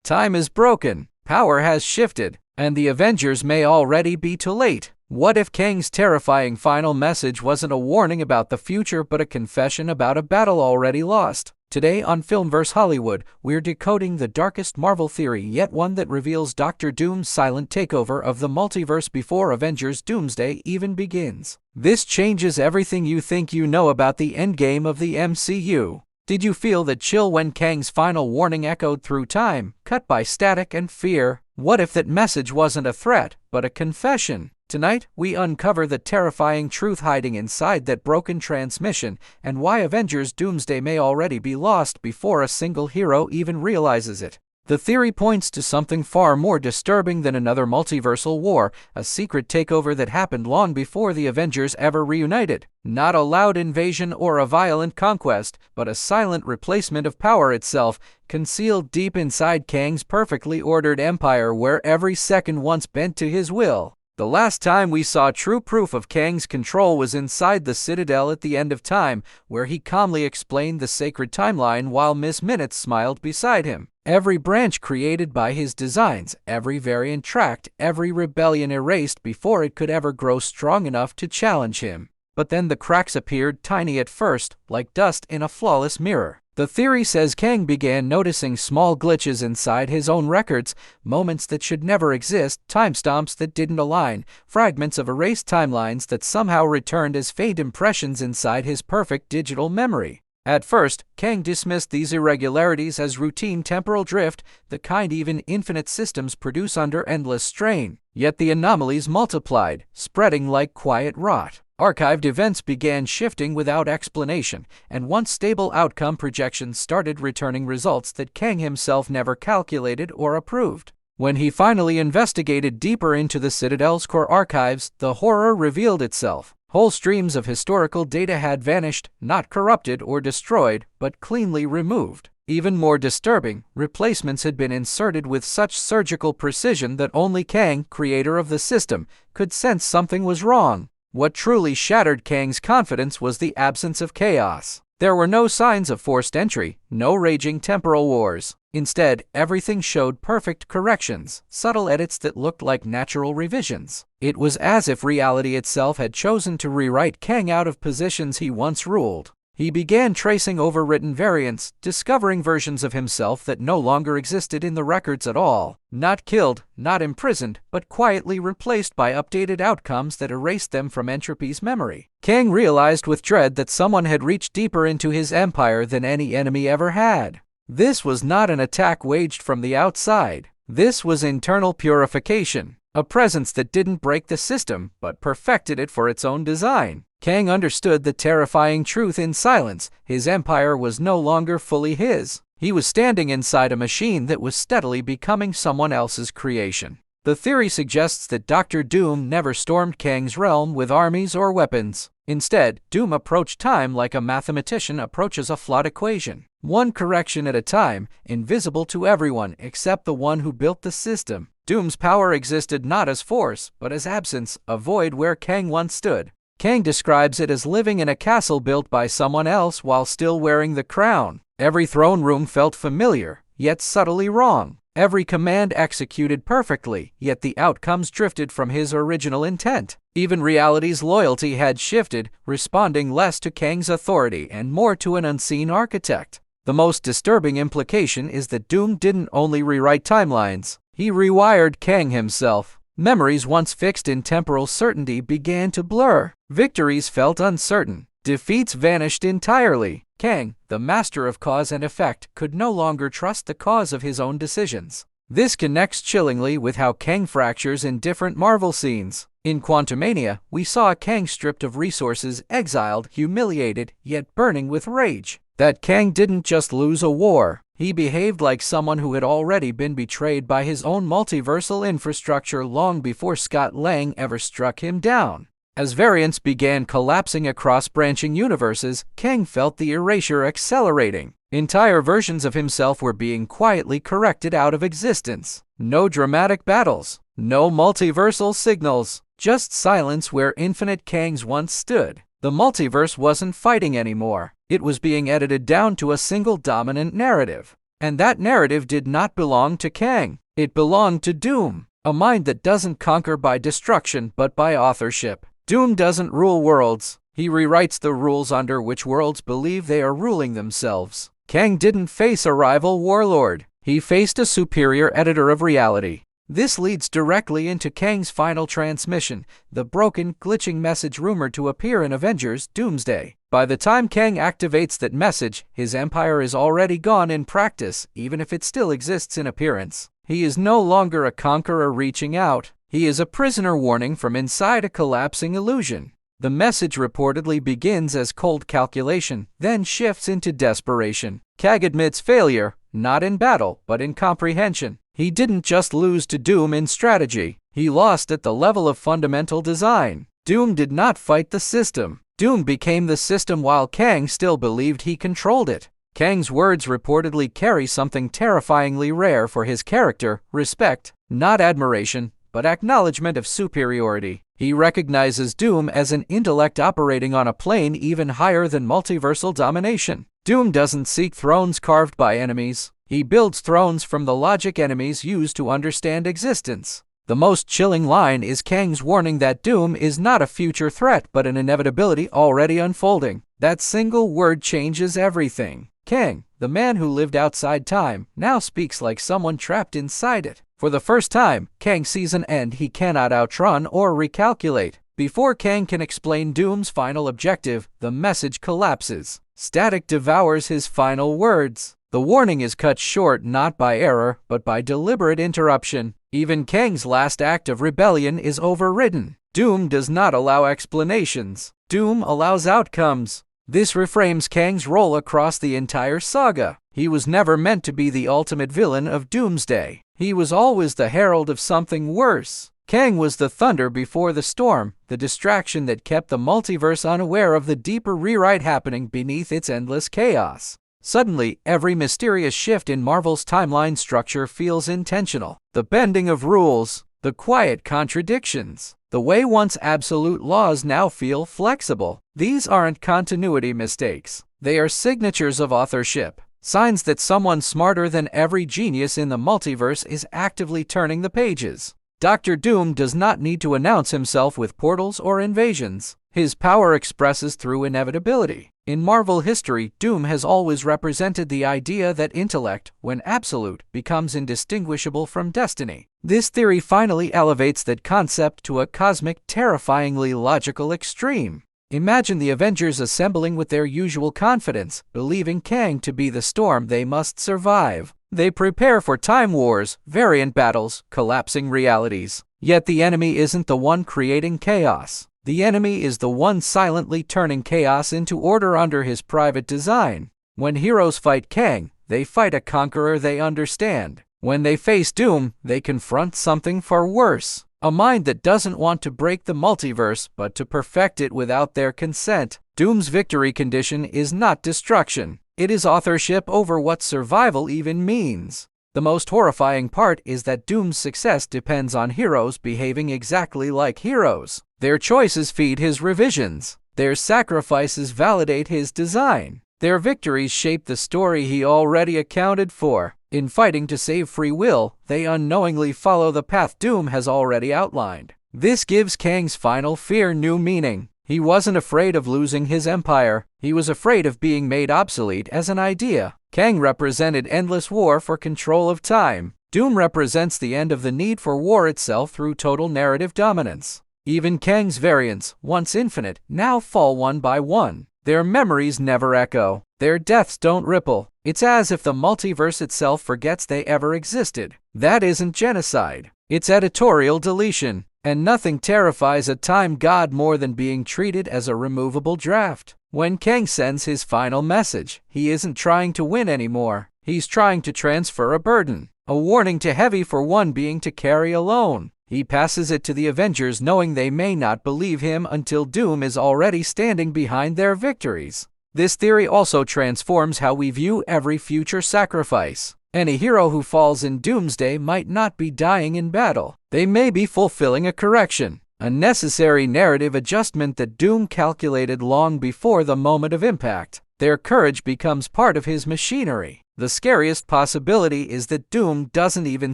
Time is broken, power has shifted, and the Avengers may already be too late. What if Kang's terrifying final message wasn't a warning about the future but a confession about a battle already lost? Today on FilmVerse Hollywood, we're decoding the darkest Marvel theory, yet one that reveals Dr. Doom's silent takeover of the multiverse before Avengers Doomsday even begins. This changes everything you think you know about the endgame of the MCU. Did you feel that chill when Kang's final warning echoed through time, cut by static and fear? What if that message wasn't a threat, but a confession? Tonight, we uncover the terrifying truth hiding inside that broken transmission and why Avengers Doomsday may already be lost before a single hero even realizes it. The theory points to something far more disturbing than another multiversal war, a secret takeover that happened long before the Avengers ever reunited. Not a loud invasion or a violent conquest, but a silent replacement of power itself, concealed deep inside Kang's perfectly ordered empire where every second once bent to his will. The last time we saw true proof of Kang's control was inside the Citadel at the end of time, where he calmly explained the sacred timeline while Miss Minutes smiled beside him. Every branch created by his designs, every variant tracked, every rebellion erased before it could ever grow strong enough to challenge him. But then the cracks appeared, tiny at first, like dust in a flawless mirror. The theory says Kang began noticing small glitches inside his own records, moments that should never exist, timestamps that didn't align, fragments of erased timelines that somehow returned as faint impressions inside his perfect digital memory. At first, Kang dismissed these irregularities as routine temporal drift, the kind even infinite systems produce under endless strain. Yet the anomalies multiplied, spreading like quiet rot. Archived events began shifting without explanation, and once stable outcome projections started returning results that Kang himself never calculated or approved. When he finally investigated deeper into the Citadel's core archives, the horror revealed itself. Whole streams of historical data had vanished, not corrupted or destroyed, but cleanly removed. Even more disturbing, replacements had been inserted with such surgical precision that only Kang, creator of the system, could sense something was wrong. What truly shattered Kang's confidence was the absence of chaos. There were no signs of forced entry, no raging temporal wars. Instead, everything showed perfect corrections, subtle edits that looked like natural revisions. It was as if reality itself had chosen to rewrite Kang out of positions he once ruled. He began tracing overwritten variants, discovering versions of himself that no longer existed in the records at all. Not killed, not imprisoned, but quietly replaced by updated outcomes that erased them from entropy's memory. Kang realized with dread that someone had reached deeper into his empire than any enemy ever had. This was not an attack waged from the outside. This was internal purification, a presence that didn't break the system, but perfected it for its own design. Kang understood the terrifying truth in silence. His empire was no longer fully his. He was standing inside a machine that was steadily becoming someone else's creation. The theory suggests that Dr. Doom never stormed Kang's realm with armies or weapons. Instead, Doom approached time like a mathematician approaches a flawed equation. One correction at a time, invisible to everyone except the one who built the system. Doom's power existed not as force, but as absence, a void where Kang once stood. Kang describes it as living in a castle built by someone else while still wearing the crown. Every throne room felt familiar, yet subtly wrong. Every command executed perfectly, yet the outcomes drifted from his original intent. Even reality's loyalty had shifted, responding less to Kang's authority and more to an unseen architect. The most disturbing implication is that Doom didn't only rewrite timelines, he rewired Kang himself. Memories once fixed in temporal certainty began to blur. Victories felt uncertain. Defeats vanished entirely. Kang, the master of cause and effect, could no longer trust the cause of his own decisions. This connects chillingly with how Kang fractures in different Marvel scenes. In Quantumania, we saw a Kang stripped of resources, exiled, humiliated, yet burning with rage. That Kang didn't just lose a war. He behaved like someone who had already been betrayed by his own multiversal infrastructure long before Scott Lang ever struck him down. As variants began collapsing across branching universes, Kang felt the erasure accelerating. Entire versions of himself were being quietly corrected out of existence. No dramatic battles, no multiversal signals, just silence where infinite Kangs once stood. The multiverse wasn't fighting anymore. It was being edited down to a single dominant narrative. And that narrative did not belong to Kang. It belonged to Doom, a mind that doesn't conquer by destruction but by authorship. Doom doesn't rule worlds. He rewrites the rules under which worlds believe they are ruling themselves. Kang didn't face a rival warlord. He faced a superior editor of reality. This leads directly into Kang's final transmission, the broken, glitching message rumored to appear in Avengers Doomsday. By the time Kang activates that message, his empire is already gone in practice, even if it still exists in appearance. He is no longer a conqueror reaching out. He is a prisoner warning from inside a collapsing illusion. The message reportedly begins as cold calculation, then shifts into desperation. Kang admits failure, not in battle, but in comprehension. He didn't just lose to Doom in strategy. He lost at the level of fundamental design. Doom did not fight the system. Doom became the system while Kang still believed he controlled it. Kang's words reportedly carry something terrifyingly rare for his character: respect, not admiration, but acknowledgement of superiority. He recognizes Doom as an intellect operating on a plane even higher than multiversal domination. Doom doesn't seek thrones carved by enemies. He builds thrones from the logic enemies use to understand existence. The most chilling line is Kang's warning that Doom is not a future threat but an inevitability already unfolding. That single word changes everything. Kang, the man who lived outside time, now speaks like someone trapped inside it. For the first time, Kang sees an end he cannot outrun or recalculate. Before Kang can explain Doom's final objective, the message collapses. Static devours his final words. The warning is cut short not by error, but by deliberate interruption. Even Kang's last act of rebellion is overridden. Doom does not allow explanations. Doom allows outcomes. This reframes Kang's role across the entire saga. He was never meant to be the ultimate villain of Doomsday. He was always the herald of something worse. Kang was the thunder before the storm, the distraction that kept the multiverse unaware of the deeper rewrite happening beneath its endless chaos. Suddenly, every mysterious shift in Marvel's timeline structure feels intentional. The bending of rules, the quiet contradictions, the way once absolute laws now feel flexible. These aren't continuity mistakes. They are signatures of authorship, signs that someone smarter than every genius in the multiverse is actively turning the pages. Dr. Doom does not need to announce himself with portals or invasions. His power expresses through inevitability. In Marvel history, Doom has always represented the idea that intellect, when absolute, becomes indistinguishable from destiny. This theory finally elevates that concept to a cosmic, terrifyingly logical extreme. Imagine the Avengers assembling with their usual confidence, believing Kang to be the storm they must survive. They prepare for time wars, variant battles, collapsing realities. Yet the enemy isn't the one creating chaos. The enemy is the one silently turning chaos into order under his private design. When heroes fight Kang, they fight a conqueror they understand. When they face Doom, they confront something far worse. A mind that doesn't want to break the multiverse, but to perfect it without their consent. Doom's victory condition is not destruction. It is authorship over what survival even means. The most horrifying part is that Doom's success depends on heroes behaving exactly like heroes. Their choices feed his revisions. Their sacrifices validate his design. Their victories shape the story he already accounted for. In fighting to save free will, they unknowingly follow the path Doom has already outlined. This gives Kang's final fear new meaning. He wasn't afraid of losing his empire. He was afraid of being made obsolete as an idea. Kang represented endless war for control of time. Doom represents the end of the need for war itself through total narrative dominance. Even Kang's variants, once infinite, now fall one by one. Their memories never echo. Their deaths don't ripple. It's as if the multiverse itself forgets they ever existed. That isn't genocide. It's editorial deletion. And nothing terrifies a time god more than being treated as a removable draft. When Kang sends his final message, he isn't trying to win anymore. He's trying to transfer a burden, a warning too heavy for one being to carry alone. He passes it to the Avengers knowing they may not believe him until Doom is already standing behind their victories. This theory also transforms how we view every future sacrifice. Any hero who falls in Doomsday might not be dying in battle. They may be fulfilling a correction, a necessary narrative adjustment that Doom calculated long before the moment of impact. Their courage becomes part of his machinery. The scariest possibility is that Doom doesn't even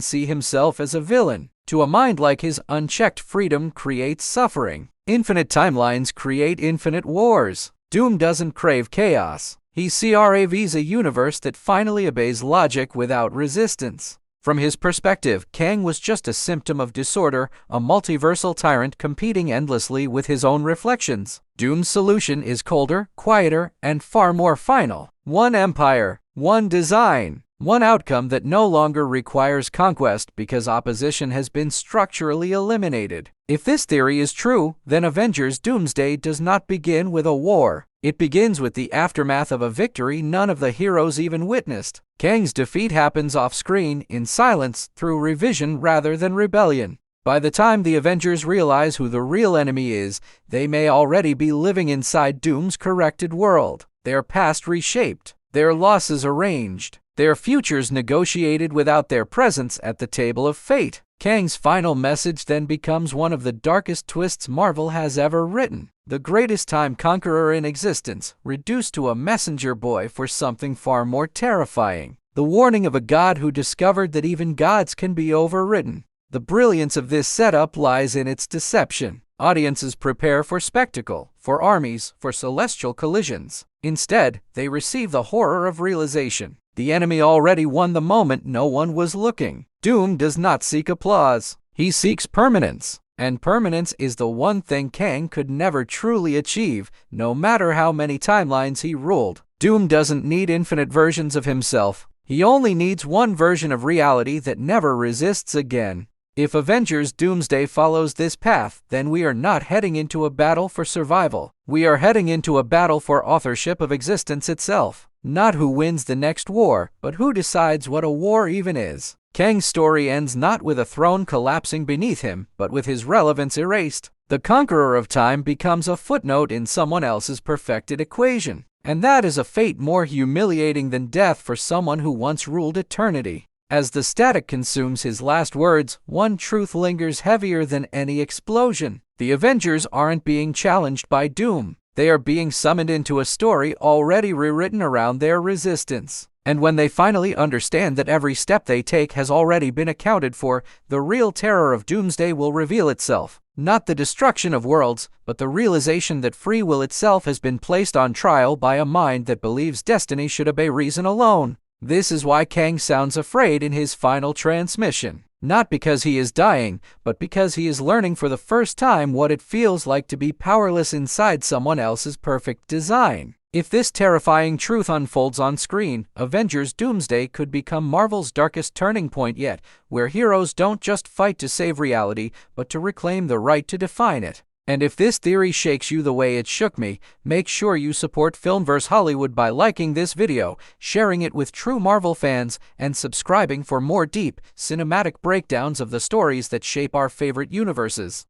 see himself as a villain. To a mind like his, unchecked freedom creates suffering. Infinite timelines create infinite wars. Doom doesn't crave chaos. He craves a universe that finally obeys logic without resistance. From his perspective, Kang was just a symptom of disorder, a multiversal tyrant competing endlessly with his own reflections. Doom's solution is colder, quieter, and far more final. One empire, one design, one outcome that no longer requires conquest because opposition has been structurally eliminated. If this theory is true, then Avengers Doomsday does not begin with a war. It begins with the aftermath of a victory none of the heroes even witnessed. Kang's defeat happens off-screen, in silence, through revision rather than rebellion. By the time the Avengers realize who the real enemy is, they may already be living inside Doom's corrected world. Their past reshaped, their losses arranged, their futures negotiated without their presence at the table of fate. Kang's final message then becomes one of the darkest twists Marvel has ever written. The greatest time Conqueror in existence, reduced to a messenger boy for something far more terrifying. The warning of a god who discovered that even gods can be overridden. The brilliance of this setup lies in its deception. Audiences prepare for spectacle, for armies, for celestial collisions. Instead, they receive the horror of realization. The enemy already won the moment no one was looking. Doom does not seek applause. He seeks permanence. And permanence is the one thing Kang could never truly achieve, no matter how many timelines he ruled. Doom doesn't need infinite versions of himself. He only needs one version of reality that never resists again. If Avengers Doomsday follows this path, then we are not heading into a battle for survival. We are heading into a battle for authorship of existence itself. Not who wins the next war, but who decides what a war even is. Kang's story ends not with a throne collapsing beneath him, but with his relevance erased. The conqueror of time becomes a footnote in someone else's perfected equation. And that is a fate more humiliating than death for someone who once ruled eternity. As the static consumes his last words, one truth lingers heavier than any explosion. The Avengers aren't being challenged by Doom. They are being summoned into a story already rewritten around their resistance. And when they finally understand that every step they take has already been accounted for, the real terror of Doomsday will reveal itself. Not the destruction of worlds, but the realization that free will itself has been placed on trial by a mind that believes destiny should obey reason alone. This is why Kang sounds afraid in his final transmission. Not because he is dying, but because he is learning for the first time what it feels like to be powerless inside someone else's perfect design. If this terrifying truth unfolds on screen, Avengers Doomsday could become Marvel's darkest turning point yet, where heroes don't just fight to save reality, but to reclaim the right to define it. And if this theory shakes you the way it shook me, make sure you support FilmVerse Hollywood by liking this video, sharing it with true Marvel fans, and subscribing for more deep, cinematic breakdowns of the stories that shape our favorite universes.